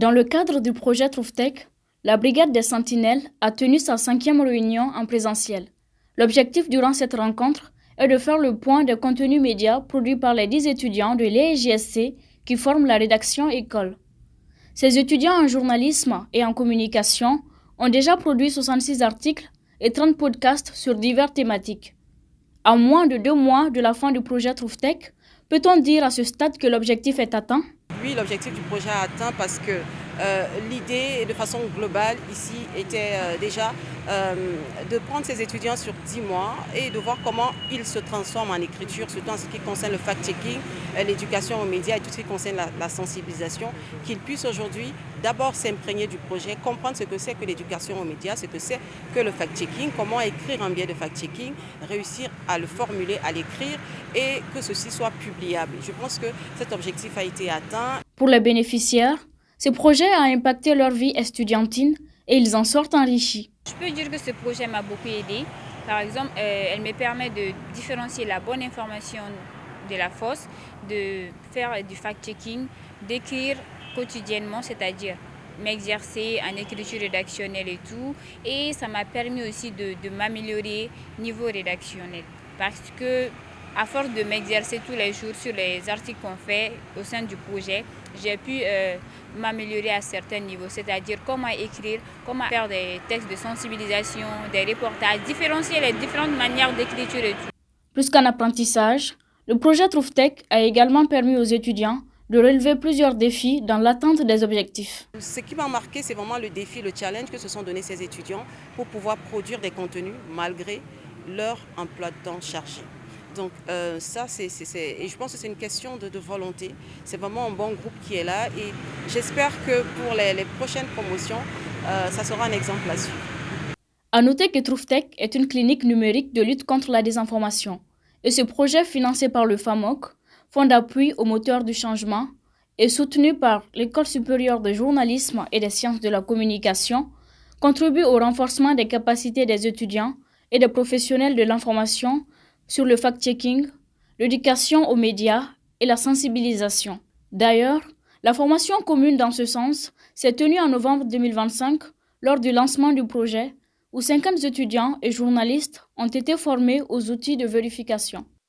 Dans le cadre du projet TrouveTech, la Brigade des Sentinelles a tenu sa 5e réunion en présentiel. L'objectif durant cette rencontre est de faire le point des contenus médias produits par les 10 étudiants de l'EJSC qui forment la rédaction école. Ces étudiants en journalisme et en communication ont déjà produit 66 articles et 30 podcasts sur diverses thématiques. À moins de 2 mois de la fin du projet TrouveTech, peut-on dire à ce stade que l'objectif est atteint? Oui, l'objectif du projet est atteint parce que l'idée de façon globale ici était déjà de prendre ces étudiants sur 10 mois et de voir comment ils se transforment en écriture, surtout en ce qui concerne le fact-checking, l'éducation aux médias et tout ce qui concerne la sensibilisation, qu'ils puissent aujourd'hui d'abord s'imprégner du projet, comprendre ce que c'est que l'éducation aux médias, ce que c'est que le fact-checking, comment écrire un biais de fact-checking, réussir à le formuler, à l'écrire et que ceci soit publiable. Je pense que cet objectif a été atteint. Pour les bénéficiaires, ce projet a impacté leur vie estudiantine et ils en sortent enrichis. Je peux dire que ce projet m'a beaucoup aidé. Par exemple, elle me permet de différencier la bonne information de la fausse, de faire du fact-checking, d'écrire quotidiennement, c'est-à-dire m'exercer en écriture rédactionnelle et tout. Et ça m'a permis aussi de m'améliorer niveau rédactionnel. Parce que à force de m'exercer tous les jours sur les articles qu'on fait au sein du projet, j'ai pu m'améliorer à certains niveaux, c'est-à-dire comment écrire, comment faire des textes de sensibilisation, des reportages, différencier les différentes manières d'écriture et tout. Plus qu'un apprentissage, le projet TrouveTech a également permis aux étudiants de relever plusieurs défis dans l'atteinte des objectifs. Ce qui m'a marqué, c'est vraiment le défi, le challenge que se sont donnés ces étudiants pour pouvoir produire des contenus malgré leur emploi de temps chargé. Donc ça, et je pense que c'est une question de volonté. C'est vraiment un bon groupe qui est là et j'espère que pour les prochaines promotions, ça sera un exemple à suivre. À noter que TrouveTech est une clinique numérique de lutte contre la désinformation. Et ce projet financé par le FAMOC, Fonds d'appui aux moteurs du changement, et soutenu par l'École supérieure de journalisme et des sciences de la communication, contribue au renforcement des capacités des étudiants et des professionnels de l'information sur le fact-checking, l'éducation aux médias et la sensibilisation. D'ailleurs, la formation commune dans ce sens s'est tenue en novembre 2025 lors du lancement du projet où 50 étudiants et journalistes ont été formés aux outils de vérification.